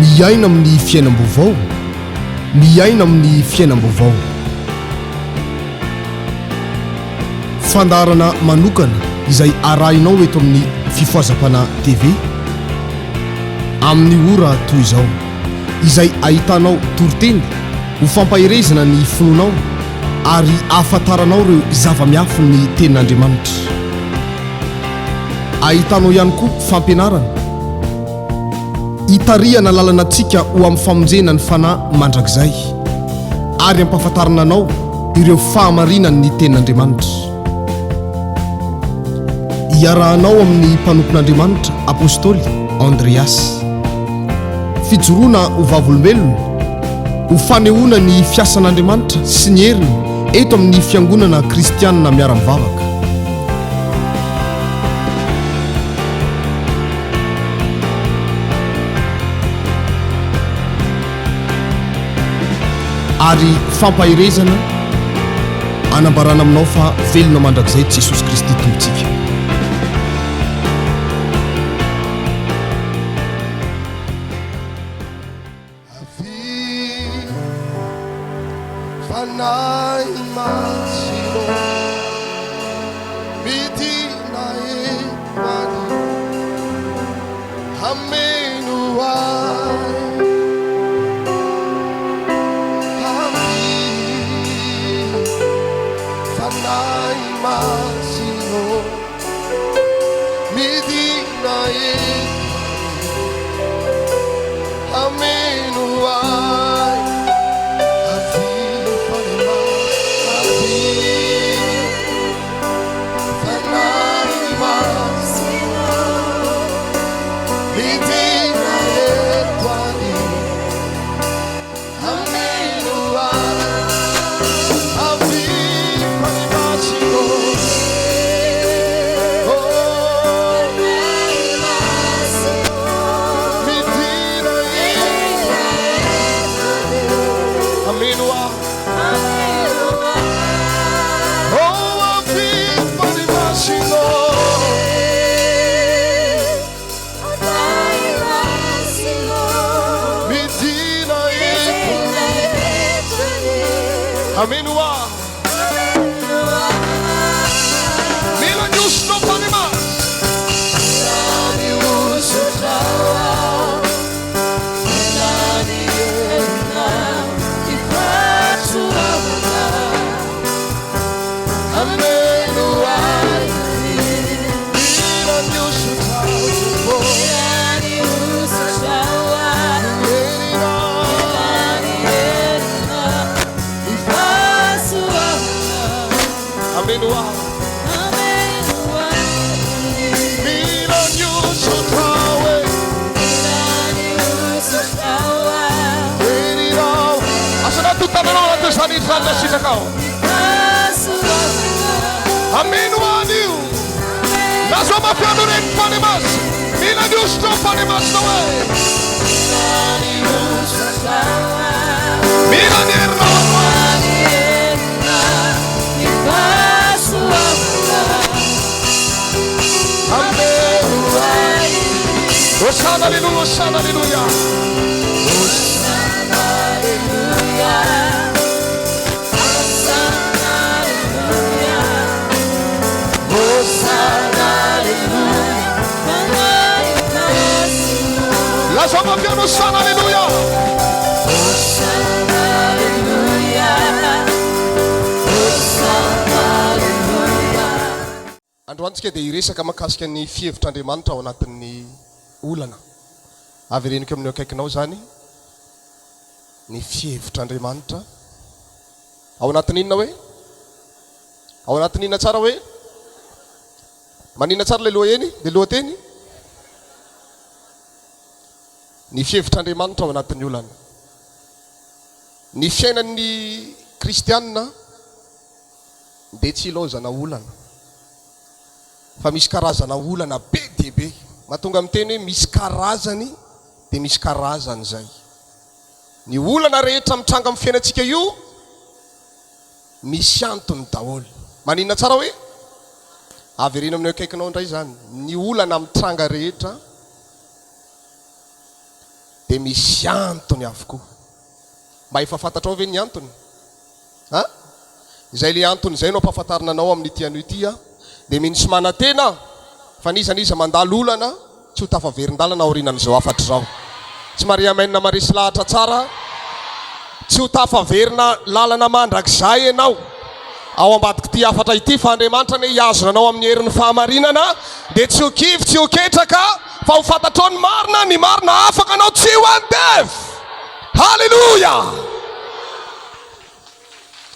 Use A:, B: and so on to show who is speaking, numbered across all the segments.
A: miaina amin'ny fiainam-baovao, miaina amin'ny fiainam-baovao. Fandarana manokana izay arahinao eto amin'ny fifoazapana TV amin'ny ora toy izao, izay ahitanao toriteny ho fampahirezana ny fononao ary ahafantaranao ireo zava-miafy ny tenin'Andriamanitra. Ahitanao ihany koa fampianarana hitarihana lalanatsika ho amin'ny famonjena ny fanahy mandrakizay ary ampahafantarana anao ireo fahamarinany ny tenin'Andriamanitra. Iarahanao amin'ny mpanompon'Andriamanitra apôstôly Andreas. Fijoroana ho vavolombelona, ho fanehoana ny fiasan'Andriamanitra sy ny heriny eto amin'ny fiangonana kristianina miara-mivavaka. Ary fampahirezana anambarana aminao fa velona mandrakizay Jesosy Kristy tompontsika.
B: Androantsika dia iresaka mahakasika ny fihevitr'Andriamanitra ao anatin'ny olana. Avy reniko amin'ny akaikinao zany ny fihevitr'Andriamanitra ao anatin'ny inona hoe? Ao anatin'ny inona tsara hoe? Manina tsara ilay loheny? Ilay lohateny? Ny fihevitr'Andriamanitra ao anatin'ny olana. Ny fiainan'ny kristianina dia tsy ilaozana olana. Fa misy karazana olana be dia be. Mahatonga amin'ny teny hoe misy karazany dia misy karazany zay. Ny olana rehetra mitranga amin'ny fiainantsika io misy antony daholo. Maninona tsara hoe? Averina amin'ny akaikinao indray zany. Ny olana mitranga rehetra dia misy antony avokoa. Mba efa fantatrao ve ny antony? Izay le antony izay no ampahafantarina anao amin'ity anio ity a, dia minisy manantena fa nizaniza mandalo olana tsy ho tafaverin-dalana aorinan'izao afatra izao. Tsy mariamenina marisy lahatra tsara, tsy ho tafaverina lalana mandrakizay ianao ao ambadika ty afatra ity fa Andriamanitra ne hiazona anao amin'ny herin'ny fahamarinana, dia tsy ho kivy tsy ho ketraka fa ho fantatrao ny marina afaka anao tsy ho andevy. Halleluja!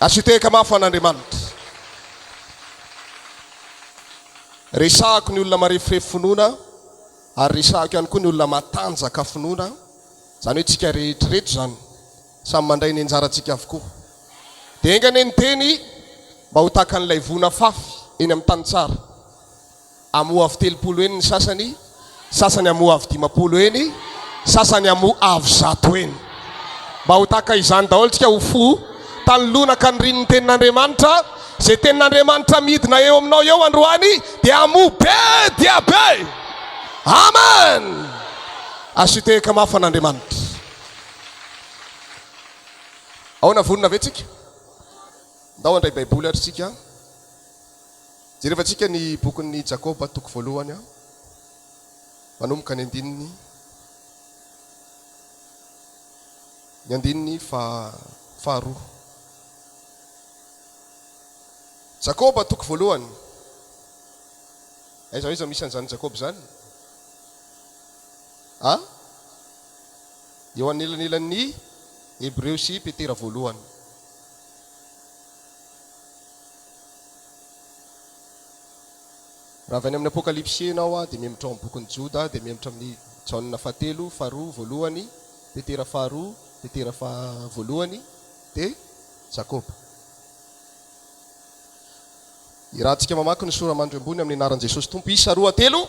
B: Asiteka mafy an'Andriamanitra. Resahako ny olona marefirefy finoana ary resahako ihany koa ny olona matanjaka finoana, zany hoe tsika rehetrarehetra zany samy mandray ny anjarantsika avokoa. Dia engany ny teny mba ho tahaka an'ilay vona fafy eny amin'ny tany tsara, amoa avy 30 eny ny sasany, sasany amoa avy 50 eny, sasany amoa avy 100 eny. Mba ho tahaka izany daholo tsika ho fo tanolona ka niriny ny tenin'Andriamanitra. Izay tenin'Andriamanitra midina eo aminao eo androany dia amoa be dia be. Amen. Asiteka mafy an'Andriamanitra. Ahoana vonona ve tsika? Ndao andray baiboly ary tsika. Jerevantsika ny bokin'ny Jakoba toko voalohany a, manomboka ny andininy faharoa. Jakoba toko voalohany. Aiza iza misy an'izany Jakoba zany? Eo anelanelan'ny Hebreo sy Petera voalohany. Raha avy any amin'ny Apokalipsy anao a, dia mihemotra amin'ny bokin'ny Joda, dia mihemotra amin'ny Jaona fahatelo, faharoa, voalohany, Petera faharoa, Petera voalohany, dia Jakoba. I raha tsika mamaky ny sora mandro ambony amin'ny anaran'i Jesosy Tompo, isa 2 telo.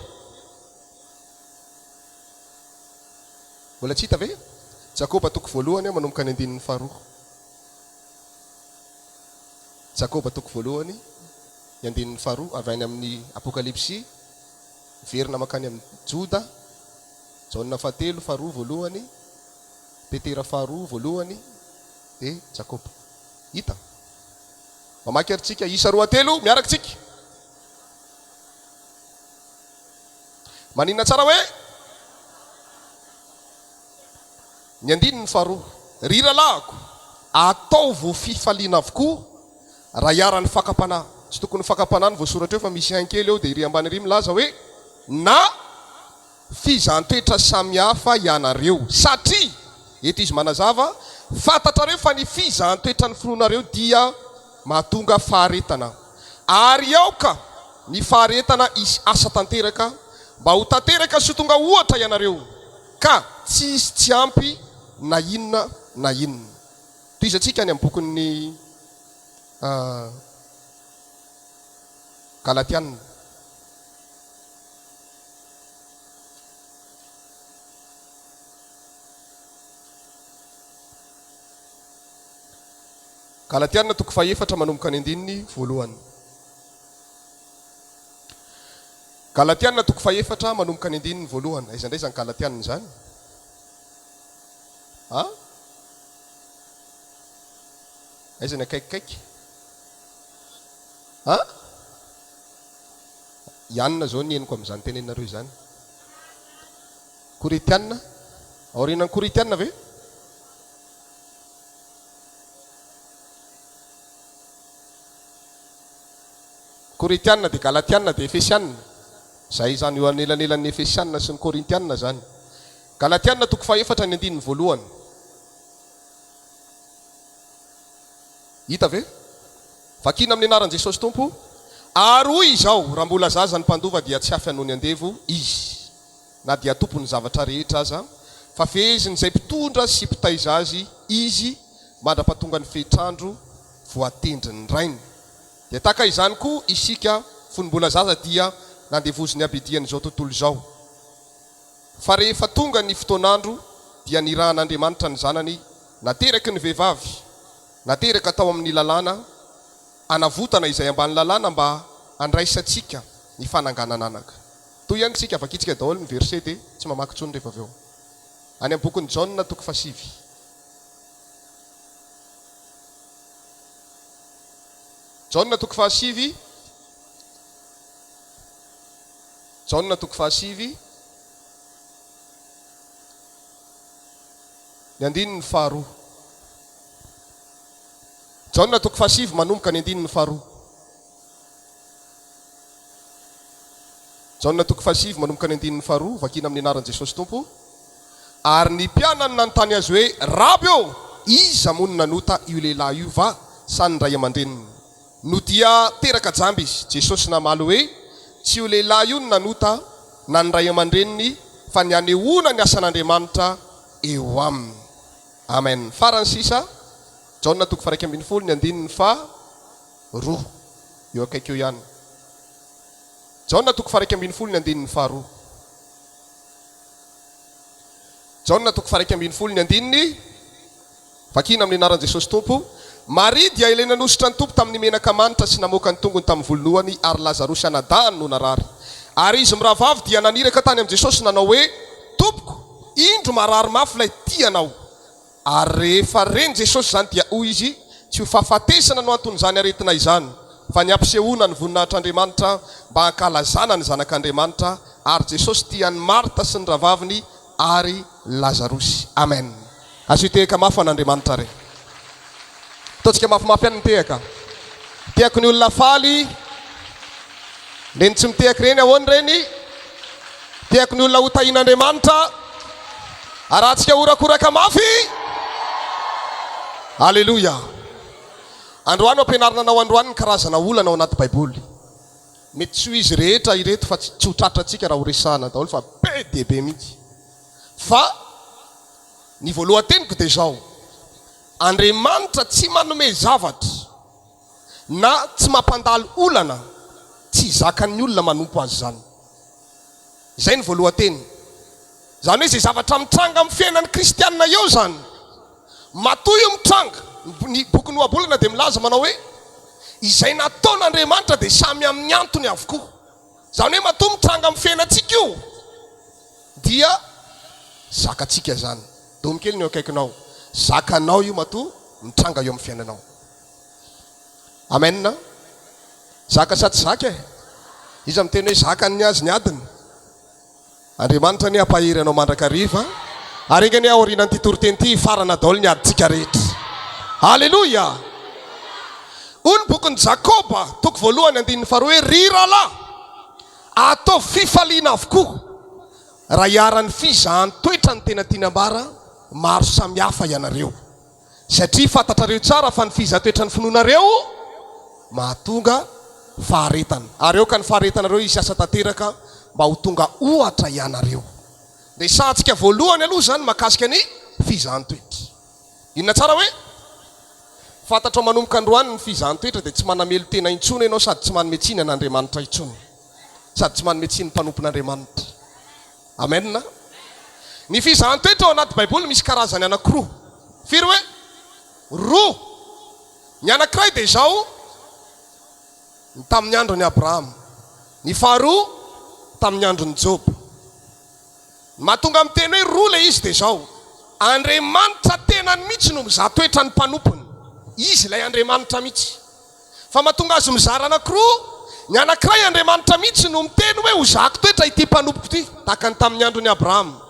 B: Mbola tsy hita ve? Jakoba toko voalohany manomboka ny andinin'ny faharoa. Jakoba toko voalohany, ny andinin'ny faharoa, avy any amin'ny Apokalipsy, verina makany amin'ny Joda, Jaona fahatelo, faharoa, voalohany, Petera faharoa, voalohany, dia Jakoba. Hita? Mamaky ary tsika isa 2 telo miaraka tsika. Maninona tsara hoe? Ny andininy faharoa. Ry ralahako, ataovo fifaliana avokoa raha hiara-ny fakapanahy. Tsy tokony fakapanahy ny voasoratra eo fa misy hankely eo dia iry ambany iry milaza hoe na fizantoetra samihafa ianareo, satria eto izy manazava fantatrareo fa ny fizantoetra ny finoanareo dia mahatonga faharetana, ary aoka ny faharetana isy asa tanteraka mba ho tanteraka sy tonga ohatra ianareo, ka tsy isy tsy ampy na inona na inona. Toy izantsika ny amin'ny bokin'ny Galatiana. Galatiana toko fahaefatra manomboka ny andininy voalohany. Galatiana toko fahaefatra manomboka ny andininy voalohany. Aiza indray zany Galatiana zany? Aiza ny akaikikaiky? Ianina zao ny eniko amin'izany teneninareo izany. Koritiana? Aorianan'ny Koritiana ve? Koritiana dia Galatiana dia Efesiana. Zay zany eo anelanelan'ny Efesiana sy ny Korintiana zany. Galatiana toko fahaefatra ny andininy voalohany. Hita ve? Vakina amin'ny anaran'i Jesosy Tompo. Ary hoy izao, raha mbola zaza ny mpandova dia tsy afy hanony andevo izy, na dia tompony zavatra rehetra aza, fa feheziny izay mpitondra sy mpitaiza azy izy mandrapatonga ny fehitrandro voatendry ny rainy. Dia taka izany koa isika fony mbola zaza dia nandevoziny abidiany izao tontolo izao. Fa rehefa tonga ny fotoanandro dia nirahan'Andriamanitra ny zanany, nateraky ny vehivavy, nateraka tao amin'ny lalàna, anavotana izay ambany lalàna mba andraisantsika ny fananganana anaka. Toy ihany sika vakitsika daholo ny verset dia tsy mamaky tsony rehefa avy eo. any amin'ny bokon'ny Jaona toko fasivy. Jaona toko fasivy. Jaona toko fasivy. Ny andininy faharoa. Jaona toko fasivy manomboka ny andininy faharoa. Jaona toko fasivy manomboka ny andininy faharoa, vakina amin'ny anaran'i Jesosy Tompo. Ary ny mpianany nanontany azy hoe, Raby ô, iza moa no nanota io lehilahy io va sa ny ray aman-dreniny? No dia teraka jamby izy. Jesosy namaly hoe, tsy io lehilahy io no nanota na ny ray aman-dreniny, fa ny anehoana ny asan'Andriamanitra eo aminy. Amen. Farany sisa, Jaona toko faha 1 ny andininy faharoa. Eo akaiky eo ihany. Jaona toko faha 1 ny andininy faharoa. Jaona toko faha 1 ny andininy, vakina amin'ny anaran'i Jesosy Tompo. Maria dia ilay nanositra ny Tompo tamin'ny menaka manitra sy namoaka ny tongony tamin'ny vololohany, ary Lazarosy anadahany no narary. Ary izy mirahavavy dia naniraka tany amin'ny Jesosy nanao hoe, Tompoko, indro marary mafy lay tianao. Ary rehefa reny Jesosy zany dia hoy izy, tsy ho fahafatesana no anton'izany aretina izany, fa ny ampisehoana ny voninahitr'Andriamanitra mba hankalazana ny zanak'Andriamanitra, ary Jesosy tiany Marta sy ny rahavaviny ary Lazarosy. Amen. Azo hitehaka mafy an'Andriamanitra re. Ataontsika mafimafy ihany mitehaka. Tehako ny olona faly, reny tsy mitehaka reny ahoany reny. Tehako ny olona ho tahin'Andriamanitra, arahantsika orakoraka mafy. Alleluia. Androany ampianarina anao androany ny karazana olana ao anaty Baiboly. Mety tsy ho izy rehetra ireto fa tsy ho tratratsika raha ho resahana daholo fa be dia be mihitsy. Fa ny voalohan-teniko dia zao, Andriamanitra tsy manome zavatra na tsy mampandalo olana tsy zakan'ny olona manompo azy zany. Izay ny voalohan-teny. Zany hoe izay zavatra mitranga amin'ny fiainan'ny kristianina eo zany, matoy io mitranga. Ny boky noabolana dia milaza manao hoe, izay nataon'Andriamanitra dia samy amin'ny antony avokoa. Zany hoe matoy mitranga amin'ny fiainantsika io, dia zakatsika zany. Domokely ny eo akaikinao, zakanao io matoy mitranga eo amin'ny fiainanao. Amen. Zaka sa tsy zaka e? Iza miteny hoe zakany ny azy ny adiny. Andriamanitra ny ampahiry anao mandrakariva, ary ingany aorianan'ity toriteny ity farana daholo ny aditsika rehetra. Alleluia. Hoy ny bokin'ny Jakoba toko voalohany andininy faharoa hoe, ry rahalahy, atao fifaliana avokoa raha hiara-ny fizahan-toetra ny tena tiana ambara maro samihafa ianareo, satria fantatrareo tsara fa ny fizahan-toetra ny finoanareo mahatonga faharetana. Ary eo ka ny faharetanareo isy asa tanteraka mba ho tonga ohatra ianareo. Resahantsika voalohany aloha zany makasika ny fizahan-toetra. Inona tsara hoe? Fantatra manomboka androany ny fizahan-toetra dia tsy manamelo tena intsony ianao, sady tsy manome tsiny an'Andriamanitra intsony, sady tsy manome tsiny mpanompon'Andriamanitra. Amen. Ny fizahan-toetra ao anaty Baiboly misy karazany anankiroa. Firy hoe? Roa. Ny anankiray dia zao, ny tamin'ny andron'ny Abrahama. Ny faharoa tamin'ny andron'ny Job. Mahatonga amin'ny teny hoe roa le izy dia zao, Andriamanitra tenany mihitsy no mizaha toetra ny mpanompony. Izy ilay Andriamanitra mihitsy. Fa mahatonga azy mizara anankiroa, ny anankiray Andriamanitra mihitsy no miteny hoe ho zahako toetra ity mpanompoko ity, tahaka ny tamin'ny andron'ny Abrahama.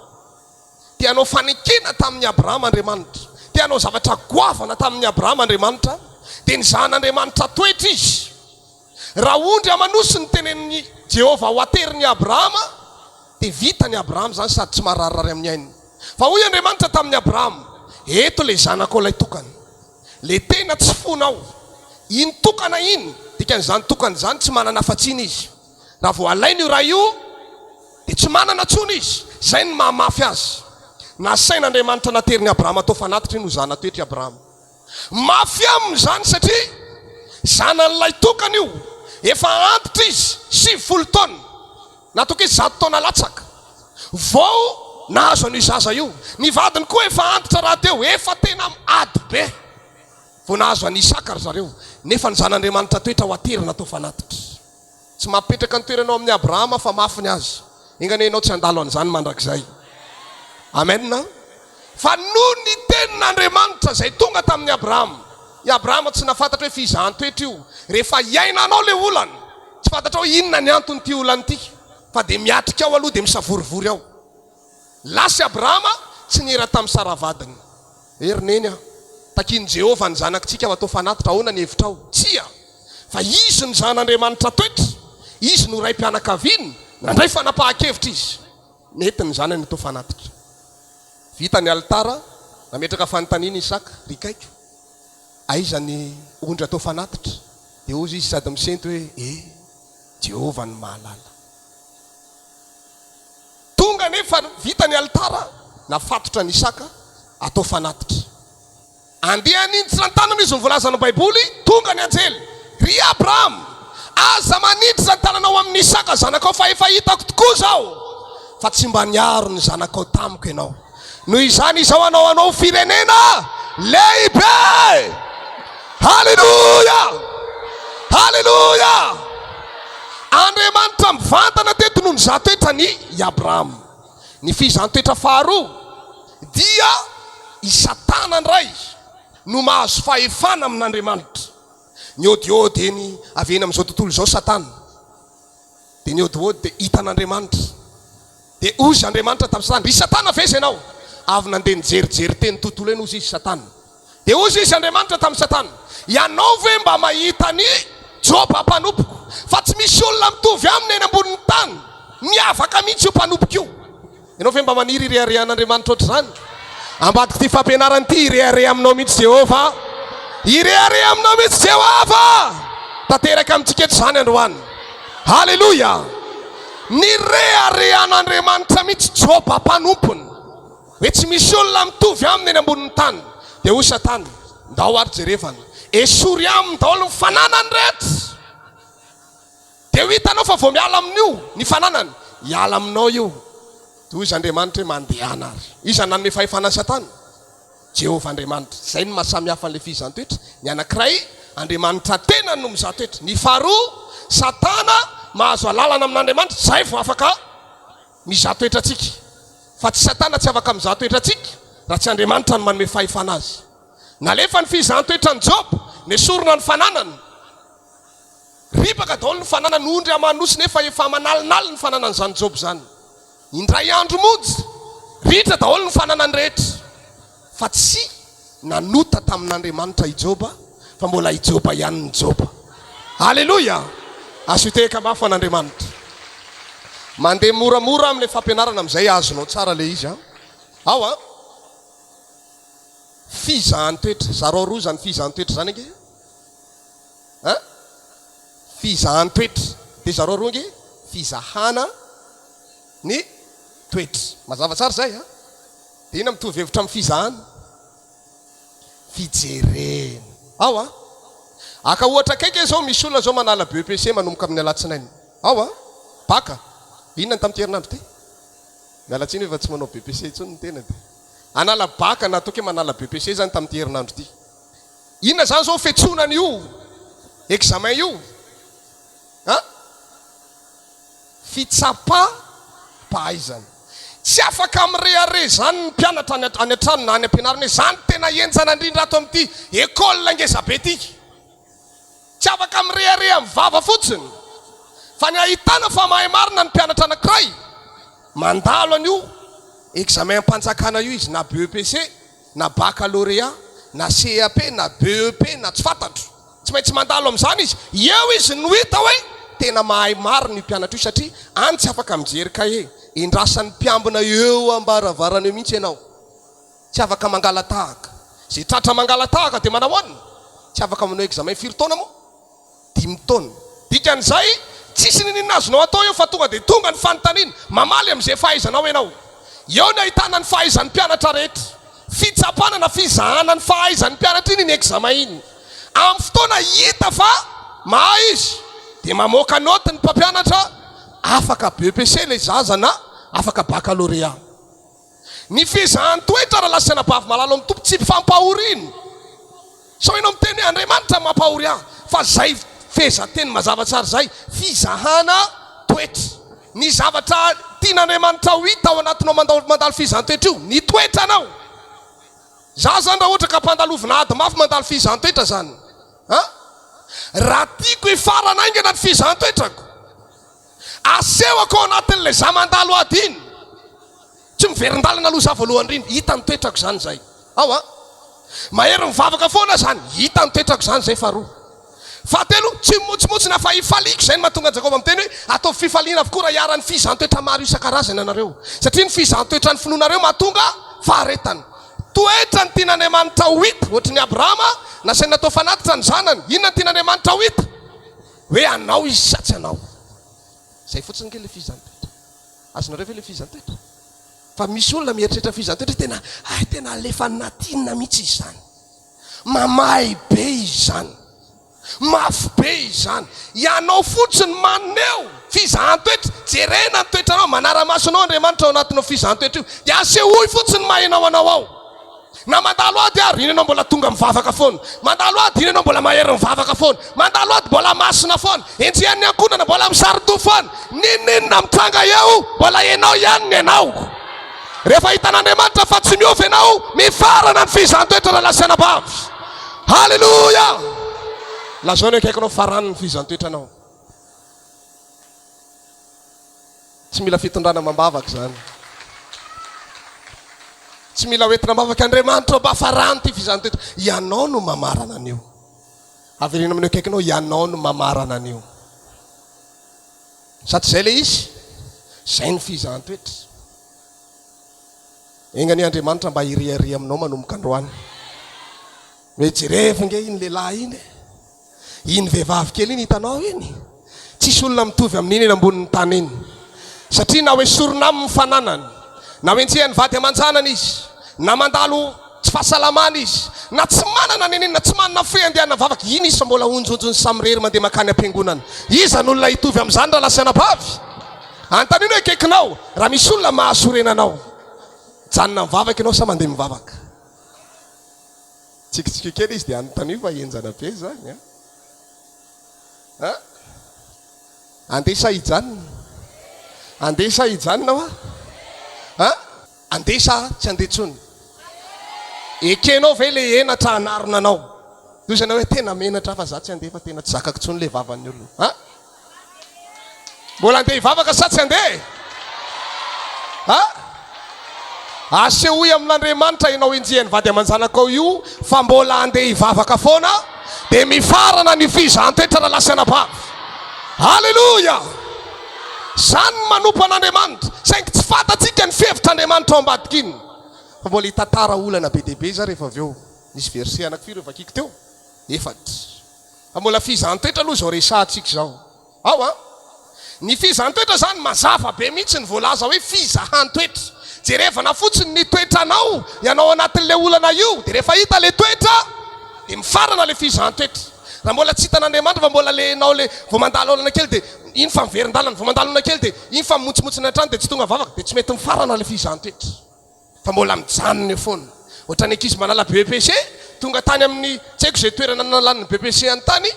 B: Tianao fanekena tamin'ny Abrahama Andriamanitra, tianao zavatra goavana tamin'ny Abrahama Andriamanitra, dia nizahan'Andriamanitra toetra izy. Raha ondry amanosy ny tenen'ny Jehova ho aterin'ny Abrahama, dia vita ny Abrahama zany sady tsy mararirary amin'ny ainy. Fa hoy Andriamanitra tamin'ny Abrahama, eto le zanako ilay tokana, le tena tsy fonao. Iny tokana iny, dikan'izany tokana zany tsy manana afa-tsiny izy. Raha vao alaina io raha io, dia tsy manana tsony izy. Zay ny mahamafy azy. Nasain'Andriamanitra naterin'ny Abrahama atao fanatitra iny ho zana toetra Abrahama. Mafy amin'izany satria zanan'ilay tokana io efa antitra izy 70 taona, natoka izy 100 taona latsaka vao nahazo an'io zaza io. Ny vadiny koa efa antitra raha teo, efa tena ady be vao nahazo an'i Isaka ry zareo. Nefa ny zanan'Andriamanitra toetra ho aterina atao fanatitra. Tsy mapetraka ny toeranao amin'ny Abrahama fa mafy ny azy. Ingany ianao tsy handalo an'izany mandrakizay. Amen. fa noho ny tenin'Andriamanitra zay tonga tamin'ny Abrahama. I Abrahama tsy nafantatra hoe fizaham-toetra io. Rehefa iainanao le olana, tsy fantatra hoe inona ny antony ty olana ty, fa de miatrika ao aloha de misavorivory ao. Lasy Abrahama tsy nera tamin'ny Saravadiny. Erineny a, takiany Jehovah ny zanakitsika ao atao fanatitra, ahoana ny hevitra ao? Tsia, fa izy ny zanan'Andriamanitra toetra, izy no ray mpianakaviany, nandray fanapahan-kevitra izy. Mety ny zanany atao fanatitra. Vita ny altara, nametraka fanontaniana Isaka, rikaiko. Aiza ny ondry atao fanatitra? De ozy izy sady misento hoe Jehovah ny mahalala. Tonga nefa vita ny altara, nafatotra ny Isaka atao fanatitra. Andehany tsy rantanana izy mivolaza ny Baiboly, tonga ny anjely. Ry Abraham, aza maniditra zantananao amin'ny Isaka zanakao fa efa hitako tokoa zao, fa tsy mba niaro ny zanakao tamiko ianao. Noho izany izao anao firenena lehibe. Haleluya, haleluya. Andriamanitra mivantana teto noho ny zatoetra ny Abraham. Ny fizantoetra faharoa dia i Satana ndray no mahazo fahefana amin'Andriamanitra. Niodiody eny avy eny amin'izao tontolo izao Satana, de niodiody de hitan'Andriamanitra, de ozy Andriamanitra tamin'ny Satana, ry Satana ve ianao? Avy nandeha nijerijery teny tontolo eny ozy izy Satana. De ozy izy Andriamanitra tamin'ny Satana, ianao ve mba mahita ny Joba mpanompoka? Fa tsy misy olona mitovy aminy eny ambonin'ny tany, miavaka mihitsy io mpanompoka io. Ianao ve mba maniry ireharehan'Andriamanitra ohatr'izany? Ambadika ty fampianarany ty, irehare aminao mihitsy Jehovah, irehare aminao mihitsy Jehovah, tanteraka amintsika eto zany androany. Haleluya. Ny reharehan'Andriamanitra mihitsy Joba mpanompony, hoe tsy misy olona mitovy aminy eny ambonin'ny tany. De hoy Satana, ndao ary jerevana, esory aminy daholo ny fananany rehetra. De ho hitanao fa vao miala amin'io ny fananany, hiala aminao io. Toy izy Andriamanitra hoe mandehana ary. Iza nanome fahefanan'ny Satana? Jehovah Andriamanitra. Zay ny mahasamihafa an'le fizantoetra. Ny anankiray Andriamanitra tena no mizantoetra. Ny faharoa Satana mahazo alalana amin'Andriamanitra, zay vao afaka mizantoetra atsika. Fa tsy Satana tsy afaka mizantoetra atsika raha tsy Andriamanitra no manome fahefana azy. Nalefa ny fizantoetra ny Job, nesorona ny fananany, ripaka daholo ny fananany, ondry amanosy nefa efa manalinali ny fananany zany Job zany. Indray andro mody ritra daholo ny fananany rehetra, fa tsy nanota tamin'Andriamanitra i Joba, fa mbola i Joba ihany ny Joba. Haleluya. Asoteka mafy an'Andriamanitra. Mandeha moramora amin'le fampianarana amin'izay azonao tsara le izy. Ao a fizahan-toetra, zareo roa zany fizahan-toetra zany nge fizahan-toetra, de zareo roa nge fizahana ny toetra. Mazava tsara zay a. De ina mitovy hevitra amin'ny fizahana? Fijerena. Ao a aka ohatra kaiky zao misy olona zao manala BEPC manomboka amin'ny alatsinainy. Ao a baka, inona ny tamin'ny herinandro ty? Mialatsiny efa tsy manao BEPC intsony ny tena de anala baka na toke manala BEPC zany tamin'ny herinandro ty. Inona zany zao fetsonany io examen io? Fitsapa-pahaizana. Tsy afaka mirehare zany ny mpianatra any an-trano na any am-pianarana, zany tena enjana indrindra ato amin'ity école ngeza be tiky. Tsy afaka mirehare amin'ny vava fotsiny, fa ny ahitana fa mahay marina ny mpianatra anankiray mandalo an'io examen am-panjakana io izy, na BEPC na baccalauréat na CAP na BEP na tsy fantatro, tsy maintsy mandalo amin'izany izy. Eo izy no hita hoe tena mahay marina ny mpianatra io, satria any tsy afaka mijery kahe, indrasan'ny mpiambina eo ambaravarana eo mihitsy ianao. Tsy afaka mangala tahaka, zay tratra mangala tahaka de manao anina. Tsy afaka manao examen firy taona moa? 5 taona. Dikan'izay tsisy ninina azonao atao eo fa tonga de tonga ny fanontaniana, mamaly amin'izay fahaizanao ianao. Eo ny ahitana ny fahaizan'ny mpianatra rehetra, fitsapana na fizahana ny fahaizan'ny mpianatra iny ny examen iny. Amin'ny fotoana hita fa mahay izy, de mamoaka note ny mpampianatra, afaka BEPC le zaza na afaka baccalauréat. Ny fizahan-toetra raha lasana bavy malalo amin'ny tompo, tsy fampahoriny. So ianao miteny Andriamanitra mampahory ahy, fa zay fezateny mazava tsara zay, fizahana toetra. Ny zavatra tian'Andriamanitra ho hita ao anatinao mandalo fizahan-toetra io, ny toetranao. za zany raha ohatra ka mpandalovinah ady mafy mandalo fizantoetra zany raha tiako hifarana aingy anaty fizantoetrako asehako ao anatin'le za mandalo ady iny tsy miverindalana aloha za voalohany rindry hita ny toetrako zany zay ao a mahery mivavaka foana zany hita ny toetrako zany zay faharoa fahatelo tsy motsimotsina fa hifaliko zay ny mahatonga Jakoba miteny hoe atao fifaliana avokoa raha hiara-ny fizantoetra maro isan-karazany anareo satria ny fizantoetra ny finoanareo mahatonga faharetany toetra ny tian'Andriamanitra ho hita ohatry ny Abrahama nasaina natao fanatitra ny zanany inona ny tian'Andriamanitra ho hita hoe anao izy satsy anao zay fotsiny ke le fizantoetra azonareo ve le fizantoetra fa misy olona mieritreritra fizantoetra tena alefa natinina mihitsy izy zany mamahy be izy zany mafy be izy zany ianao fotsiny maneo fizantoetra jerena ny toetranao manara-masonao Andriamanitra ao anatinao fizantoetra io dia asehoy fotsiny mahainao anao ao na mandalo ady ary iny anao mbola tonga mivavaka foana mandalo ady iny anao mbola mahery mivavaka foana mandalo ady mbola masina foana entsian'ny ankonana mbola misarito foana ninninona mitranga eo mbola enao ihany ny anao rehefa hitan'Andriamanitra fa tsy miovy anao mifarana ny fizantoetra raha lasana-bavy halleloja lazao ny akaikinao farany ny fizantoetranao tsy mila fitondrana mambavaka zany tsy mila hoentina mambavaka Andriamanitra mba farany ty fizantoetra ianao no mamarana an'io averina amin'ny akaikinao ianao no mamarana an'io saty zay le izy zay ny fizantoetra egna ny Andriamanitra mba hiriari aminao manomboka androany hoe jereva nge iny lehilahy iny iny vehivavy kely iny hitanao iny tsisy olona mitovy amin'iny eny ambonin'ny tany iny satria na hoe sorona amin'ny mifananany na hoe ntsehany vady aman-janany izy na mandalo tsy fahasalamana izy na tsy manana neneny na tsy manana fe andehanana vavaka iny izy fa mbola onjonjony samrery mandeha makany am-piangonana iza ny olona hitovy amin'izany raha lasana-bavy antaniny hoe akaikinao raha misy olona mahasorenanao janona mivavaka ianao sa mandeha mivavaka tsikitsika kely izy dia anontany fa enjana be zany andesa hijanona andesa hijanona a andesa tsy andetsony ekenao ve le enatra anarona anao dozana hoe tena menatra fa za tsy andeha fa tena tsy zakako tsony le vavan'ny olona mbola andeha hivavaka sa tsy andeha asehoy amin'Andriamanitra ianao enjehany vady aman-janakao io fa mbola andeha hivavaka foana dia mifarana ny fizantoetra raha lasana-bavy halleloja zany manompo an'Andriamanitra saingy tsy fatatsika ny fevitr'Andriamanitra ao ambadika iny fa mbola hitantara olana be dehibe za rehefa avy eo nisy verset anankifiry vakiko teo efatra fa mbola fizantoetra aloha zao resahantsika zao ao ny fizantoetra zany mazava be mihitsy ny voalaza hoe fizahantoetra jerevana fotsiny ny toetranao ianao anatin'le olana io dia rehefa hita le toetra dia mifarana le fizantoetra raha mbola tsy hitan'Andriamanitra fa mbola le nao le vao mandalo olana kely dia iny fa miverindalana vao mandalo olana kely dia iny fa mimotsimotsina an-trano dia tsy tonga vavaka dia tsy mety mifarana le fizantoetra fa mbola mijanona foana ohatra ny ankizy manala BEPC tonga tany amin'ny tsy haiko zay toerana nalan'ny BEPC any tany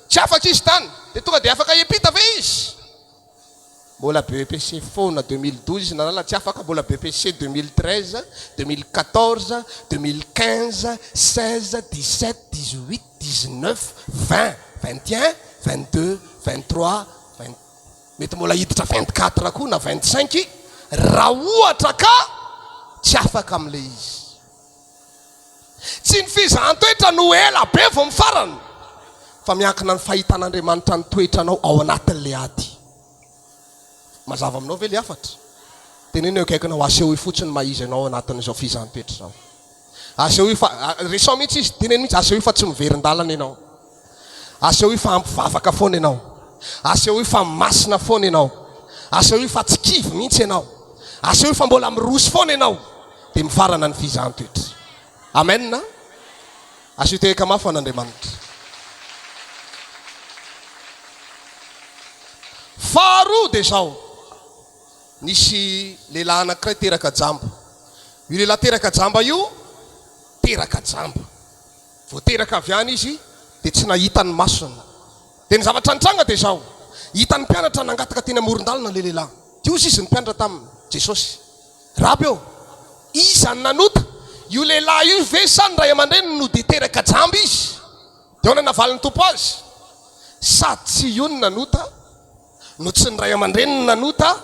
B: tsy afaka izy tany dia tonga dia afaka hiampita ve izy mbola BEPC foana 2012 izy nanala tsy afaka mbola BEPC 2013 2014 2015 16 17 18 19 20 21 22 23 20 mety mbola hiditra 24 koa na 25 raha ohatra ka tsy afaka amin'le izy tsy ny fizantoetra no ela be vao mifarana fa miankina ny fahitan'Andriamanitra ny toetranao ao anatin'le ady mazava aminao ve le afatra teneny eo akaikinao asehoy fotsiny maizy anao anatin'izao fizantoetra zao asehoy fa resao mihitsy izy teneny mihitsy asehoy fa tsy miverindalana ianao asehoy fa ampivavaka foana ianao asehoy fa masina foana ianao asehoy fa tsy kivy mihitsy ianao asehoy fa mbola mirosy foana ianao dia mifarana ny fizantoetra amen na asehoy mafy an'Andriamanitra faharoa dia zao nisy lehilahy anankiray teraka jamba io lehilahy teraka jamba io teraka jamba vao teraka avy any izy dia tsy nahitany masony dia ny zavatra nitranga dia zao hitan'ny mpianatra nangataka teny amoron-dalana le lehilahy tio izy ny mpianatra tamin'ny Jesosy rabe eo iza ny nanota io lehilahy io ve sany ray aman-dreny no de teraka jamby izy de ona navaliny tompo azy sady tsy io ny nanota no tsy ny ray aman-dreny nanota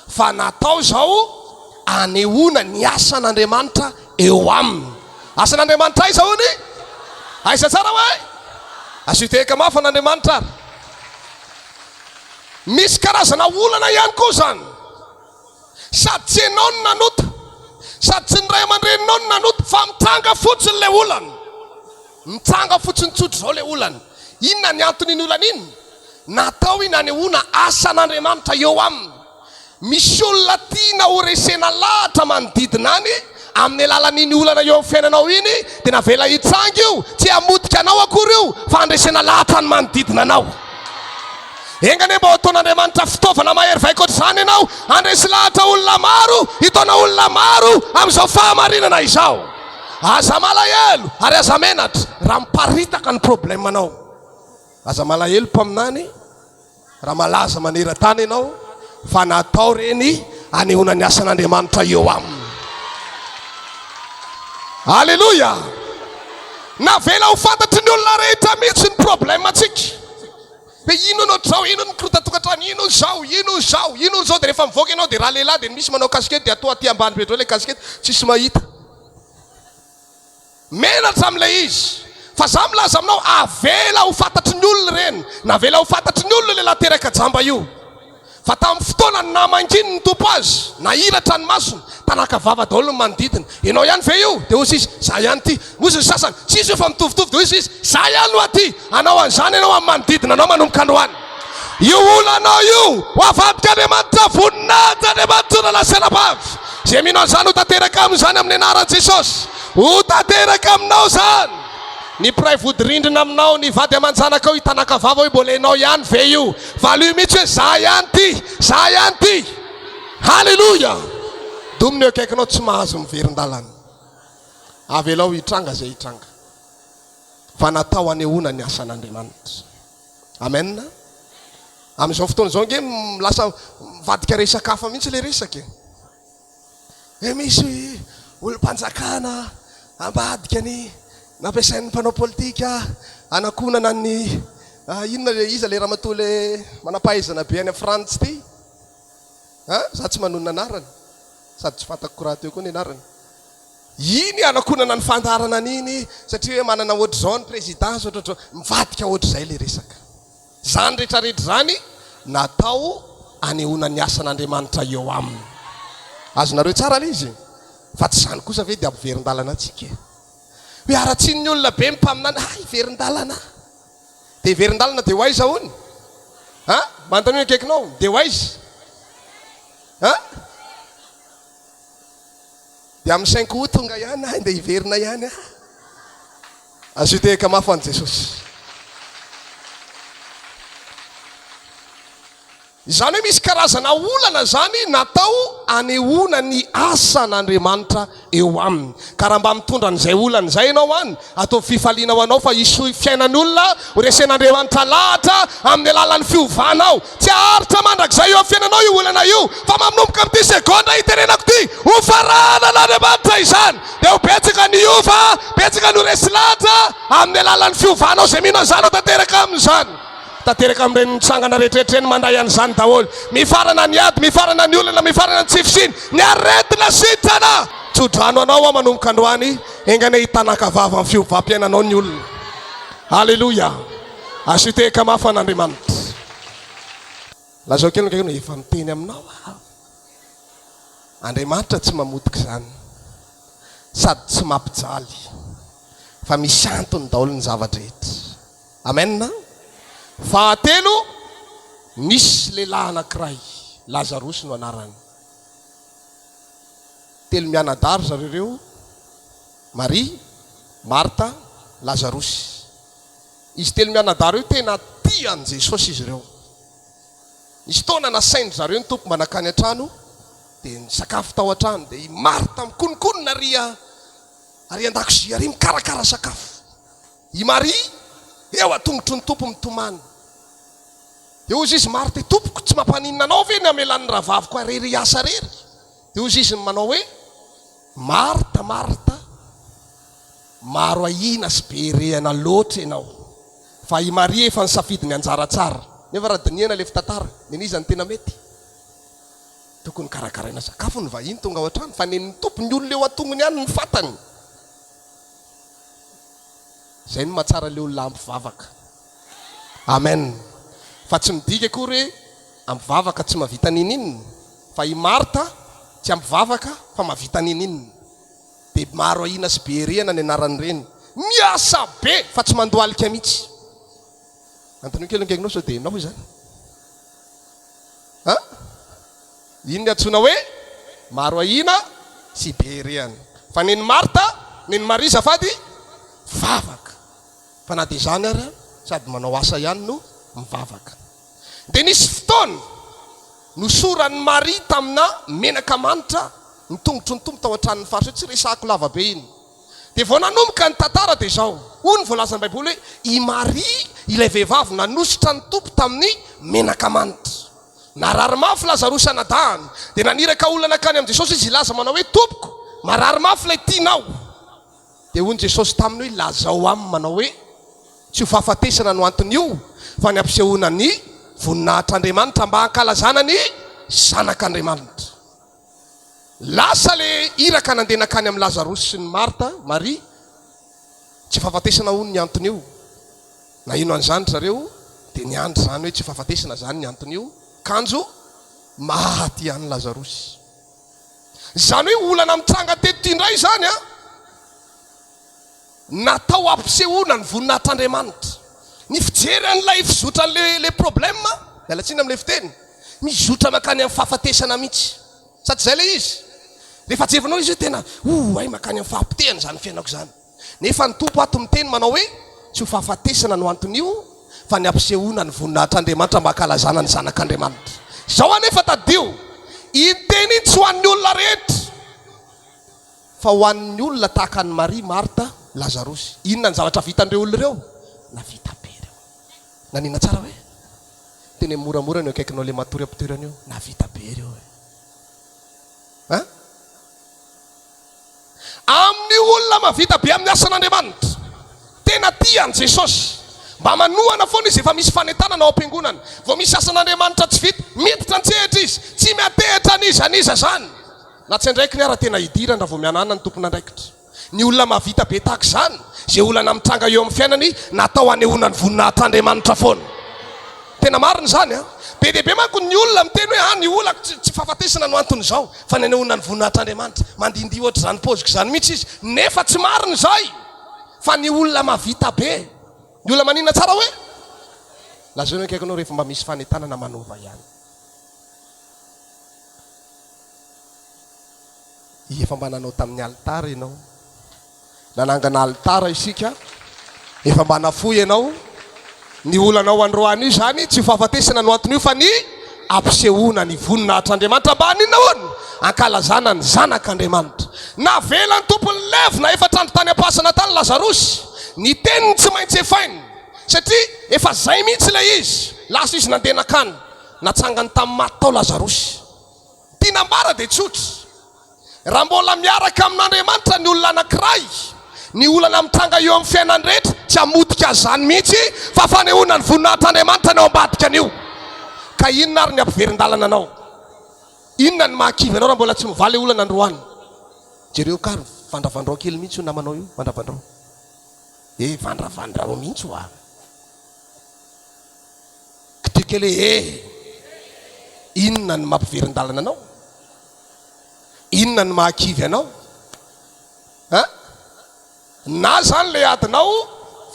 B: fa natao zao anehoana ny asan'Andriamanitra eo aminy. Asan'Andriamanitra aiza hony? Aiza tsara hoe? Asiteka mafy an'Andriamanitra ary. Misy karazana olana ihany koa zany. Sady tsy ianao no nanota, sady tsy ny ray aman-dreninao no nanota, fa mitranga fotsiny le olana. Mitranga fotsiny tsotro zao le olana. Inona ny anton'iny olana iny? Natao iny anehoana asan'Andriamanitra eo aminy. Misy olona tiana horesena lahatra manodidina any amin'ny alalan'iny olana eo amin'ny fiainanao iny, dia navela hitsanga io, tsy hamotika anao akory io, fa andresena lahatra ny manodidina anao. Engane mba ataon'Andriamanitra fitaovana mahery vaika ohatr'izany ianao, andresy lahatra olona maro, hitaona olona maro amin'izao fahamarinana izao. Aza malahelo ary aza menatra raha miparitaka ny problemanao. Aza malahelo mpaminany raha malaza maneran-tany ianao fa natao reny anehoana ny asan'Andriamanitra eo aminy. Haleluya. Navela ho fantatry ny olona rehetra mihitsy ny problematsika. Fe ino anao zao, ino ny kirotatokatrano, ino zao, ino zao, ino zao, de rehefa mivoaka ianao de raha lehilahy de misy manao kasikety de atao aty ambany be le kasikety tsisy mahita. Menatra amin'ilay izy. Fa za milaza aminao avela ho fantatry ny olona reny, navela ho fantatry ny olona lehilahy teraka jamba io. Fa tamin'ny fotoana namanginy ny tompo azy, nahiratra ny masony, tanaka vava daholo ny manodidina. Ianao ihany ve io? De hozy izy, za ihany ty. Hozy ny sasany, tsisy io fa mitovitovy. De hozy izy, za ihany no aty. Anao an'izany ianao amin'ny manodidina anao manomboka androany. Io olanao io, ho avadika Andriamanitra, voninahitra Andriamanitra na lasera-bavy. Zay mino an'izany ho tanteraka amin'izany amin'ny anaran'i Jesosy. Ho tanteraka aminao zany. Ny piray vodi-rindrina aminao, ny vady aman-janaka ao, hitanaka vava hoe bolenao ihany ve io? Va lui mihitsy hoe za ihany ty, za ihany ty. Haleluya. Dominy eo akaikinao tsy mahazo miverin-dalana. Avelao hitranga zay hitranga. Fa natao anehoana ny asan'Andriamanitra. Amen. Amin'izao fotoana izao nge lasa mivadika resaka hafa mihitsy le resaka. Misy olom-panjakana ambadika ny nampiasain'ny mpanao politika anakonana ny inona le iza le ramatoa le manampahaizana be any Frantsa ty. Za tsy manonona anarany sady tsy fantako koraha teo koa ny anarany. Iny anakonana ny fandarana an'iny satria hoe manana ohatr' izao ny présidence ohatr'izao, mivadika ohatr'izay le resaka. Zany rehetrarehetra zany natao anehoana ny asan'Andriamanitra eo aminy. Azonareo tsara le izy. Fa tsy zany kosa ve dia ampiverin-dalana antsika. Hoe aratsiny ny olona be mimpaminany, iverin-dalana. De iverin-dalana de ho aiza hony? Manontany hoe akaikinao, de ho aiza? De amin'ny 5 août tonga ihany, de iverina ihany. Azo teka mafy an'i Jesosy. Izany hoe misy karazana olana zany natao anehoana ny asan'Andriamanitra eo aminy. Ka raha mba mitondra an'izay olana izay ianao any, atao fifaliana ho anao fa isoy fiainan'ny olona ho resen'Andriamanitra lahatra amin'ny alalan'ny fiovanao. Tsy aharitra mandrakizay eo amin'ny fiainanao io olana io, fa manomboka amin'ity segondra hitenenako ty, ho farana n'Andriamanitra izany. Dia ho betsaka ny ova, betsaka ny ho resy lahatra amin'ny alalan'ny fiovanao. Zay mino an'izany ho tanteraka amin'izany. Tanteraka amin'ireny mitsangana rehetrarehetra reny mandray an'izany daholo. Mifarana ny ady, mifarana ny olana, mifarana ny tsifisiny, ny aretina sitrana. Tsodrano anao manomboka androany, engane hitanaka vava amin'ny fiovam-piainanao ny olona. Haleluya. Asiteka mafy an'Andriamanitra. Lazao kely no efa miteny aminao. Andriamanitra tsy mamotika izany, sady tsy mampijaly, fa misy antony daholo ny zavatra rehetra. Amen. Fahatelo, nisy lehilahy anankiray, Lazarosy no anarany. Telo mianadary zareo reo, Maria, Marta, Lazarosy. Izy telo mianadary io tena tian'i Jesosy izy reo. Nisy taona nasainy zareo ny tompo manakany an-trano, dia ny sakafo tao an-trano, dia i Marta mikonokonona ary an-dakozia ary mikarakara sakafo. I Maria eo atongotry ny tompo mitomany. Dia hozy izy Marta, tompoko tsy mampaninona anao ve ny amelan'ny rahavaviko arery asa rery? Dia hozy izy manao hoe, Marta, Marta, maro ahina sy berehana loatra ianao fa i Maria efa nisafidy ny anjara tsara nefa raha diniana le fitantara nenizany tena mety tokony karakaraina sakafo ny vahiny tonga ao an-trano fa neny tompony olona eo atongony ihany ny fatany zay no mahatsara le olona ampivavaka amen fa tsy midika akory hoe ampivavaka tsy mahavita nininy fa i Marta tsy ampivavaka fa mahavita nininy de maro ahina sy berehana ny anarany reny miasa be fa tsy mandoalika mihitsy antony kely ngegnao sao de nao zany iny ny atsona hoe maro ahina sy berehana fa neny Marta neny Maria zafady vavaka fa na de zany ary sady manao asa ihany no mivavaka de nisy fotoana nosorany Maria tamina menaka manitra nitongotry ny tompo tao an-tranony faritra tsy resako lava be iny de vao nanomboka ny tantara de zao hoy ny voalazan'ny Baiboly hoe i Maria ilay vehivavy nanositra ny tompo tamin'ny menaka manitra narary mafy Lazarosy anadahany de naniraka olana akany amin'i Jesosy izy ilaza manao hoe tompoko marary mafy lay tianao de hoy ny Jesosy taminy hoe lazao aminy manao hoe tsy ho fahafatesana no antony io fa ny ampisehoana ny voninahitr'Andriamanitra mba hankalazana ny zanak'Andriamanitra lasa le iraka nandena akany amin'ny Lazarosy sy ny Marta Maria tsy fahafatesana hono ny antony io na ino an'izany zareo de niandry zany hoe tsy fahafatesana zany ny antony io kanjo maty ihany Lazarosy zany hoe olana mitranga teto indray zany natao ampisehoana ny voninahitr'Andriamanitra ny fijery an'ilay fizotra le problème mialatsiny amin'le fiteny mizotra makany amin'ny fahafatesana mihitsy sady zay le izy rehefa jevanao izy hoe tena ay makany amin'ny fahampitehana zany fiainako zany nefa ny tompo ato miteny manao hoe tsy ho fahafatesana no antony io fa ny ampisehoana ny voninahitr'Andriamanitra mba hankalazana ny zanak'Andriamanitra zao anefa tadio iteny iny tsy ho an'ny olona rehetra fa ho an'ny olona tahaka ny Maria Marta Lazarosy inona ny zavatra vitandreo olona reo na vita be reo nanina tsara hoe teny moramora ny akaikinao le matory ampitoerana io na vita be reo amin'ny olona mavita be amin'ny asan'Andriamanitra tena tiany Jesosy mba manohana foana izy efa misy fanentanana ao am-piangonana vao misy asan'Andriamanitra tsy vita miditra antsehatra izy tsy miatehitra aniza zany na tsy andraiky ny ara tena hidirana raha vao mianana ny tompona andraikitra ny olona mavita be tahaka zany zay olana mitranga eo amin'ny fiainany natao anehoana ny voninahitr'Andriamanitra foana tena marina zany be dehibe manko ny olona miteny hoe ny olako tsy fahafatesana no antony zao fa nanehoana ny voninahitr'Andriamanitra mandindy ohatra zany poziko zany mihitsy izy nefa tsy marina zay fa ny olona mavita be ny olona manina tsara hoe lazao ny akaikinao rehefa mba misy fanentanana manova ihany efa mba nanao tamin'ny alitara ianao nanangana alitara isika efa mba nafoy ianao ny olanao androany io zany tsy ho fahafatesana no antony io fa ny ampisehoana ny voninahitr'Andriamanitra mba haninona hono hankalazana ny zanak'Andriamanitra navela ny tompony levina efatra andro tany am-pasana tany Lazarosy ny teniny tsy maintsy efainy satria efa zay mihitsy ilay izy lasa izy nandena akany natsangany tamin'ny maty tao Lazarosy tinambara de tsotra raha mbola miaraka amin'Andriamanitra ny olona anankiray ny olana mitranga eo amin'ny fiainany rehetra tsy hamotika zany mihitsy fa fanehoana ny voninahitr'Andriamanitra ny ao ambadika an'io ka inona ary ny ampiverin-dalana anao inona ny mahakivy anao raha mbola tsy mivaly olana androany jereo kary vandravandrao kely mihitsy io namanao io vandravandrao vandravandrao mihitsy ho kitikely inona ny mampiverin-dalana anao inona ny mahakivy anao na zany le adinao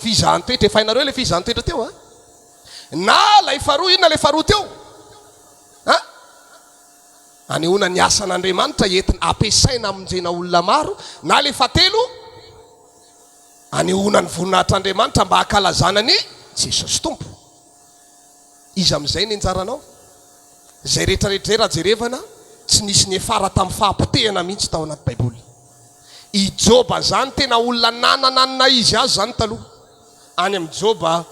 B: fizahan-toetra efa hainareo le fizahan-toetra teo na lay faharoa inona le faharoa teo anehoana ny asan'Andriamanitra entina ampiasaina aminjena olona maro na le fahatelo anehoana ny voninahitr'Andriamanitra mba hankalazana ny Jesosy tompo izy amin'izay ny anjaranao zay rehetrarehetra raha jerevana tsy nisy ny efara tamin'ny fahampitehana mihitsy tao anaty Baiboly i Joba zany tena olona nanananina izy azy zany taloha any amin'ny Joba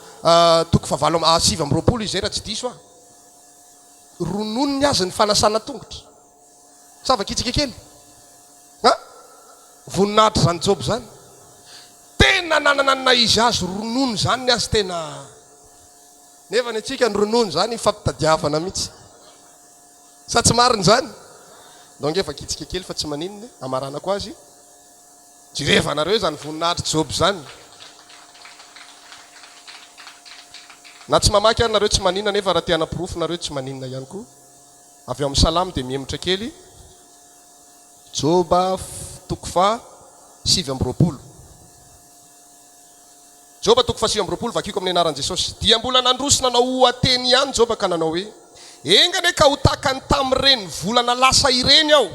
B: toko fahavalo sivy amby roapolo izy zay raha tsy diso rononony azy ny fanasana tongotra savakitsika kely voninahitra zany Joba zany tena nananana izy azy ronono zany ny azy tena nefa ny atsika ny ronono zany ifampitadiavana mihitsy sa tsy mariny zany donc efa kitsika kely fa tsy maninona amaranako azy jireva anareo zany voninahitra joby zany na tsy mamaky ary nareo tsy maninona nefa raha tiana pirofo nareo tsy maninona ihany koa avy eo amin'ny salamy dia miemotra kely joba toko fa 7 joba toko fa 7 vakiko amin'ny anaran'i Jesosy dia mbola nandrosina nanao ateny ihany joba ka nanao hoe engane ka ho takany tamin'ireny volana lasa ireny aho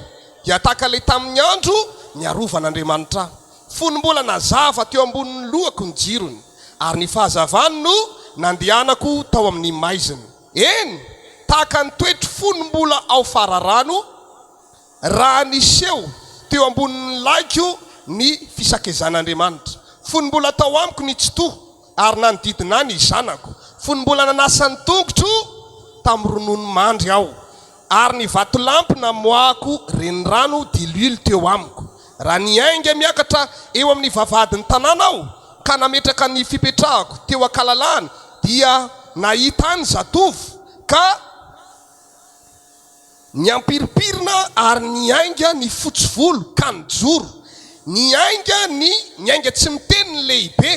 B: dia taka le tamin'ny andro niarovanaandriamanitra fony mbola nazava teo ambonin'ny lohako ny jirony ary ny fahazavany no nandehanako tao amin'ny maiziny eny taka ny toetry fony mbola ao fararano raha niseho teo ambonin'ny laiko ny fisakezan'andriamanitra fony mbola tao amiko ny tsyto ary nanodidina ny zanako fony mbola nanasany tongotro tamin'ny ronono mandry aho ary ny vatolampy namoako renirano diluile teo amiko raha niainga miakatra eo amin'ny vavadin'ny tanàna aho ka nametraka ny fipetrahako teo akalalany dia nahita ny zatovy ka nyampiripirina ary niainga ny fotsivolo ka nijoro niainga tsy miteny ny lehibe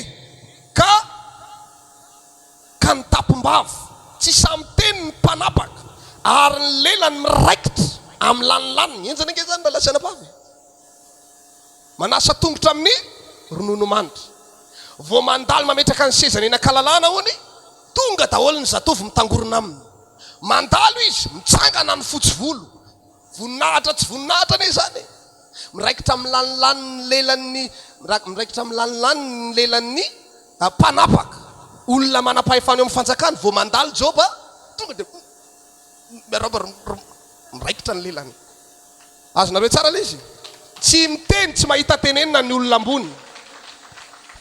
B: ka nitapombavo tsy samyteny ny mpanapaka ary ny lelany miraikitra amin'ny lanilaniny enjana nge zany mba lasanapavy manasa tongotra amin'ny ronono mandry vo mandaly mametraka ny sezany eny akalalana hony tonga daholo ny zatovy mitangorona aminy mandalo izy mitsangana ny fotsivolo voninahitra tsy voninahitra ane zany miraikitra amin'ny lanilaniny lelan'ny miraikitra amin'ny lanilaniny lelan'ny mpanapaka olona manapahefany eo amin'ny fanjakany vo mandalo joba tonga de miraikitra ny lelany azonareo tsara le izy tsy miteny tsy mahita tenenina ny olona ambony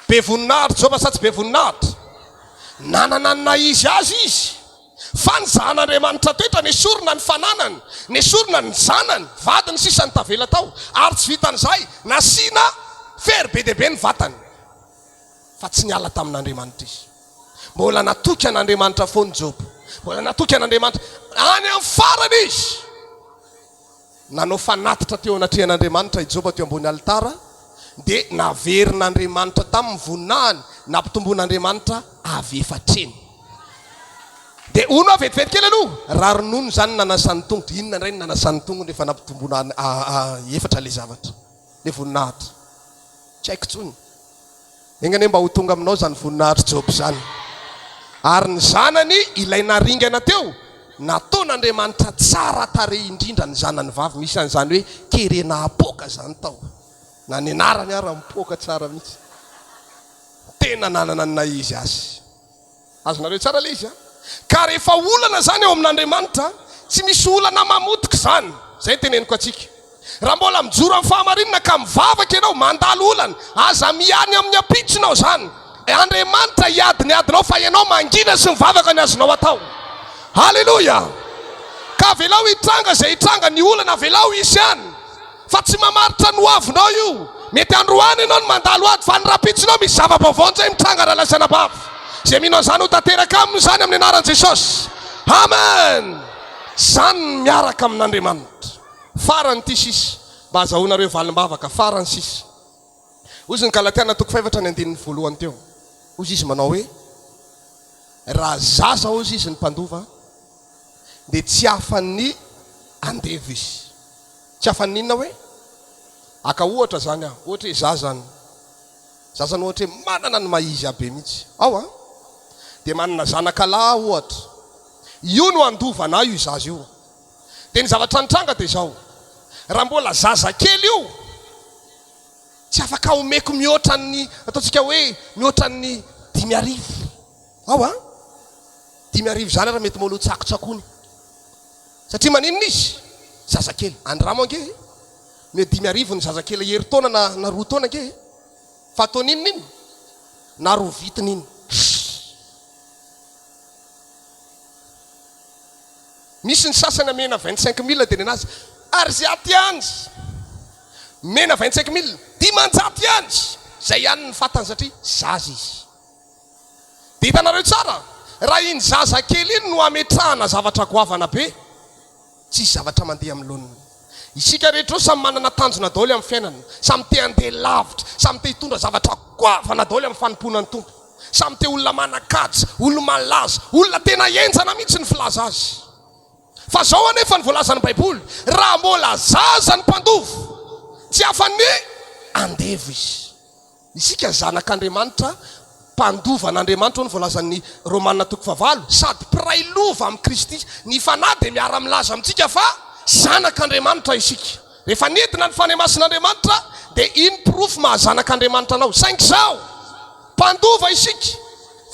B: be voninahitra joba sa tsy be voninahitra nananana izy azy izy fa ny zanan'andriamanitra toetra nesorona ny fananany nesorona ny zanany vadiny sisa ny tavela tao ary tsy vitan'izay nasiana fery be deabe ny vatany fa tsy niala tamin'andriamanitra izy mbola natoky an'andriamanitra foany jobo mbola natoky an'andriamanitra any amin'ny farany izy nanao fanatitra teo anatrehan'andriamanitra ijoba teo ambony alitara dia naverin'andriamanitra tamin'ny voninahiny nampitomboan'andriamanitra avy efatreny dia ono avetivety kely aloha raha ronono zany nanasany tongotra inona indray ny nanasany tongotra efa nampitomboana efatra le zavatra le voninahitra tsy haiko tsony engane mba ho tonga aminao zany voninahitra joby zany ary ny zanany ilay naringana teo nataon'andriamanitra tsara tare indrindra ny zanany vavy misy an'izany hoe kerena apoka zany tao na ny anarany ara mipoka tsara mihitsy tena nanana izy azy azonareo tsara le izy a ka rehefa olana zany eo amin'andriamanitra tsy misy olana mamotika zany zay teneniko atsika raha mbola mijoro amin'ny fahamarinana ka mivavaka ianao mandalo olana aza miany amin'ny apitsinao zany andriamanitra hiadinao fa ianao mangina sy mivavaka ny azonao atao halleloja ka velao hitranga zay hitranga ny olana velao isy any fa tsy mamaritra ny hoavinao io mety androany ianao ny mandalo ady fa ny rapitsinao misy zava-baovao-nzay mitranga raha lasanabavy zay mino zany ho tanteraka aminy zany amin'ny anaran'i Jesosy amen zany miaraka amin'andriamanitra farany ty sisy mba azahoanareo valim-bavaka farany sisy ozy ny Galatiana toko 4:1 teo ozy izy manao hoe raha zaza ozy izy ny mpandova dia tsy afan'ny andevo izy tsy afan'ny inona hoe aka ohatra zany aho ohatra hoe zazany ohatra hoe manana ny maizy abe mihitsy ao a dia manana zanakalahy ohatra io no andovana io zaza io dia ny zavatra nitranga dia zao raha mbola zaza kely io tsy afaka omeko mihoatra ny ataontsika hoe mihoatra ny 5,000 ao a 5,000 zany raha mety molo tsakotsakony satria maninona izy zaza kely andramo ange mety 5,000 ny zaza kely hery taona na 2 taona ange fa ataony inona iny na 2 vitiny iny misy ny sasany amena 25,000 dia nenazy ary zay aty anjy mena 25,000 dimanjaty anjy zay ihany ny fatany satria zaza izy. De hitanareo tsara, raha iny zaza kely iny no ametrahana zavatra goavana be, tsisy zavatra mandeha amin'ny loniny. Isika rehetra samy manana tanjona daholo amin'ny fiainana, samy te handeha lavitra, samy te hitondra zavatra goavana daholo amin'ny fanomponan'ny tompo, samy te olona manakaja, olona malaza, olona tena enjana mihitsy ny filaza azy. Fa zao anefa ny voalazan'ny baiboly, raha mbola zaza ny mpandova, tsy afa-ny andevo izy. Isika zanak'Andriamanitra, mpandova an'Andriamanitra, ny voalazan'ny Romanina 9, sady mpiray lova amin'ny Kristy. Ny fanahy dia miara milaza amintsika fa zanak'Andriamanitra isika. Rehefa nidina ny fanemasin'Andriamanitra dia iny proof mahazanak'Andriamanitra anao. Saingy zao mpandova isika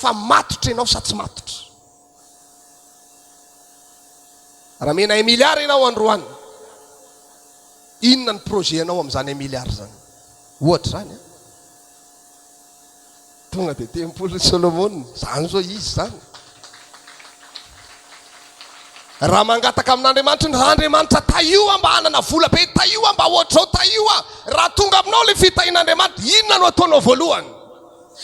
B: fa matotra ianao sa tsy matotra. Raha mena 1 milliard ianao androany, inona ny projet anao amin'izany 1 milliard zany? Ohatra zany tonga dia tempolo Solomon, zany zao izy zany. Raha mangataka amin'Andriamanitra ny Andriamanitra taioa mba hanana vola be, taioa mba ohatrao, taioa. Raha tonga aminao le fitahin'Andriamanitra, inona no ataonao voalohany?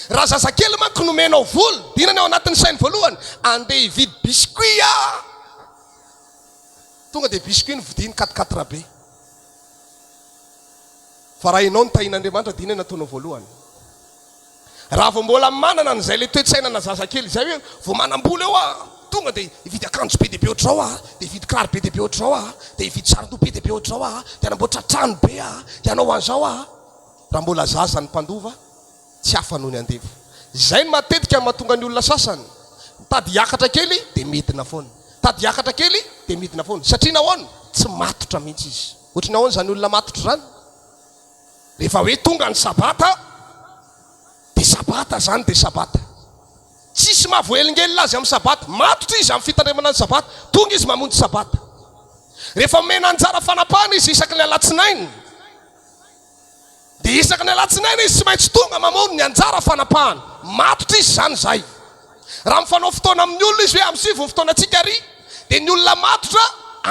B: Raha zazakely manko nomenao vola, inona ao anatin'ny sainy voalohany? Andeha hividy biscuit a. Tonga dia biscuit novidiny 4 be. Fa raha ianao ny tahin'Andriamanitra, dia inona nataonao voalohany? Raha vao mbola manana n'izay le toe-tsainana zazakely izay hoe vao manam-bola eo a, tonga dia hividy akanjo be dia be ohatrao a, dia hividy kiraro be dia be ohatrao a, dia hividy saron-doha be dia be ohatrao a, dia hanamboatra trano be a, dia hanao an'izao a. Raha mbola zaza ny mpandova, tsy hafa noho ny andevo. Izay ny matetika mahatonga ny olona sasany, tady hiakatra kely dia midina foana, tady hiakatra kely dia midina foana. Satria nahoana? Tsy matotra mihitsy izy. Ohatry nahoana zany olona matotra zany? Rehefa hoe tonga ny sabata, dia sabata zany dia sabata. Tsisy mahavoelingely azy amin'ny sabata. Matotra izy amin'ny fitandremana ny sabata, tonga izy mamonjy sabata. Rehefa omena anjara fanapahana izy isaky ny alatsinainy, dia isaky ny alatsinainy izy tsy maintsy tonga mamono ny anjara fanapahana. Matotra izy zany zay. Raha mifanao fotoana amin'ny olona izy hoe amin'ny sivy fotoana antsika ry, dia ny olona matotra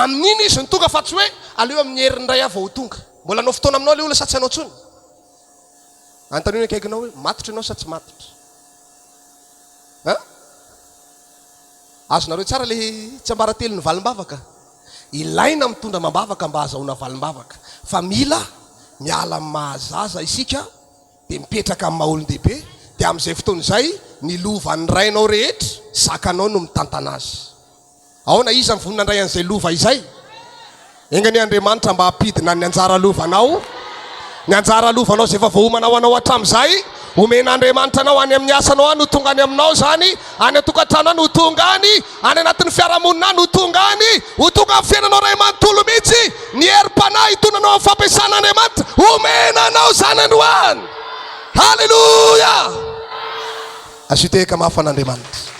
B: amin'iny izy ny tonga, fa tsy hoe aleo amin'ny herin'ny ray avao ho tonga. Mbola anao fotoana aminao le olona sa tsy anao tsony? Antaniny akaikinao hoe matotra ianao sa tsy matotra? Azonareo tsara le tsy ambaratelo ny valim-bavaka. Ilaina mitondra mambavaka mba ahazahoana valim-bavaka, fa mila miala amin'ny mahazaza isika, dia mipetraka amin'ny maha-olon-dehibe, dia amin'izay fotoana izay ny lovan'ny rainao rehetra zakanao no mitantana azy. Ahoana iza mivonina andray an'izay lova izay? Engany Andriamanitra mba hampidina ny anjara lovanao, ny anjara lovanao izay efa voahomanao anao hatramin'izay, omen'Andriamanitra anao any amin'ny asanao any ho tonga any aminao zany, any atokantrano any ho tonga any, any anatin'ny fiarahamonina any ho tonga any, ho tonga amin'ny fiainanao ray manontolo mihitsy. Ny herim-panahy hitonanao amin'ny fampiasan'Andriamanitra, omenanao zany androany. Halleluja! Asiteka mafan'Andriamanitra.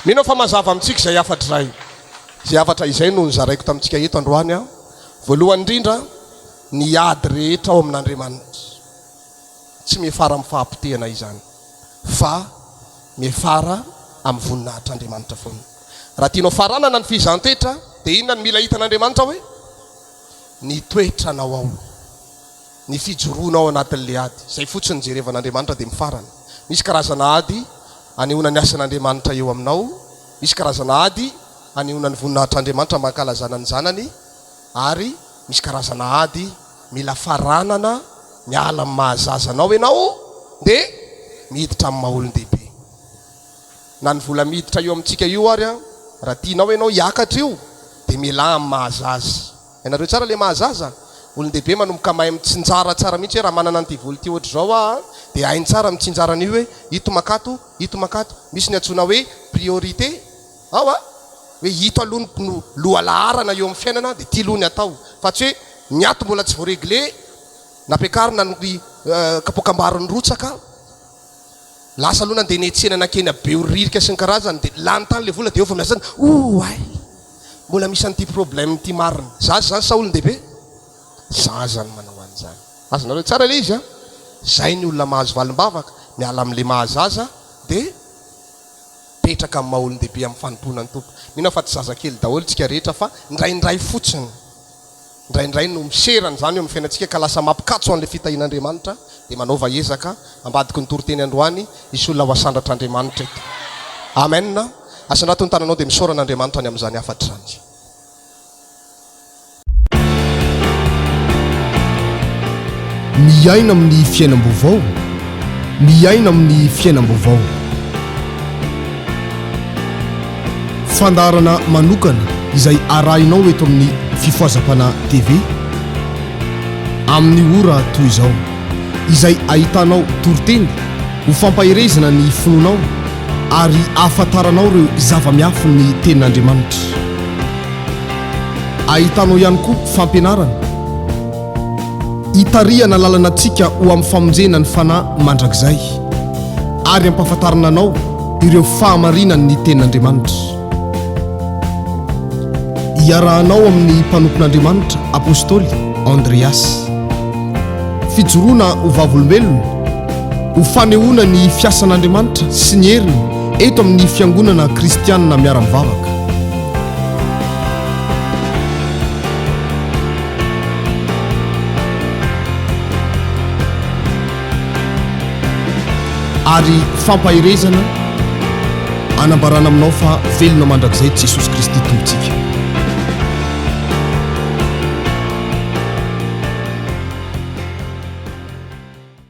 B: Mino fa mazava amintsika izay afatra izay. Izay afatra izay no nizaraiko tamintsika eto androany aho. Voalohany indrindra, ny ady rehetra ao amin'Andriamanitra tsy mifara amin'ny fahampitehana izany, fa mifara amin'ny voninahitr'Andriamanitra foana. Raha tianao faranana ny fihizan-toetra, dia inona ny mila hitan'Andriamanitra hoe? Ny toetranao ao, ny fijoroanao anatin'le ady. Izay fotsiny jerevan'Andriamanitra dia mifarana. Misy karazana ady anehoana ny asan'Andriamanitra eo aminao, misy karazana ady anehoana ny voninahitr'Andriamanitra mankalazana ny zanany, ary misy karazana ady mila faranana miala amin'ny mahazazanao ianao, dia miditra amin'ny maha-olon-dehibe. Na ny vola miditra eo amintsika io ary a, raha tianao ianao hiakatra io, dia mila amin'ny mahazaza. Ianareo tsara le mahazaza, olon-dehibe manomboka mahay mitsinjara tsara mihitsy hoe raha manana an'ity vola ity ohatra zao a, dia hainy tsara mitsinjara an'io hoe ito makato, ito makato. Misy ny antsoina hoe priorité. Ao a, hoe hito aloha no lohalaharana eo amin'ny fiainana, dia ty aloha ny atao. Fa tsy hoe ny ato mbola tsy voaregle, nampiakarina ny kapokambaron'ny rotsaka, lasa aloha nandeha niantsenana kena be oririka sy ny karazany, dia lany tany le vola dia eo fa milasana ay mbola misy an'ity problème ty marina. Zaza zany sa olon-dehibe? Zaza ny manao an'izany. Azonareo tsara le izy a? Zay ny olona mahazo valim-bavaka, miala amin'le mahazaza, dia petraka amin'ny maha-olon-dehibe amin'ny fanompoana ny tompo. Mino fa tsy zazakely daholo tsika rehetra, fa ndraindray fotsiny ndraindray no miserany zany eo amin'ny fiainantsika ka lasa mampikatso an'le fitahin'andriamanitra dia manaova ezaka ambadiky ny toriteny androany isy olona ho asandratr'andriamanitra eto. Amen. Asandrato ny tananao dia misoran'andriamanitra any amin'izany afatra zany.
A: Miaina amin'ny fiainam-baovao, miaina amin'ny fiainam-baovao. Fandarana manokana izay arahinao eto amin'ny fifoazapana TV amin'ny ora toy izao, izay ahitanao toriteny ho fampahirezana ny fononao ary ahafantaranao ireo zava-miafy ny tenin'Andriamanitra. Ahitanao ihany koa fampianarana hitarihana lalanatsika ho amin'ny famonjena ny fanahy mandrakizay ary ampahafantarana anao ireo fahamarinany ny tenin'Andriamanitra. Iarahanao amin'ny mpanompon'Andriamanitra apôstôly Andreas. Fijoroana ho vavolombelona, ho fanehoana ny fiasan'Andriamanitra sy ny heriny eto amin'ny fiangonana kristianina miara-mivavaka. Ary fampahirezana anambarana aminao fa velona mandrakizay Jesosy Kristy tompontsika.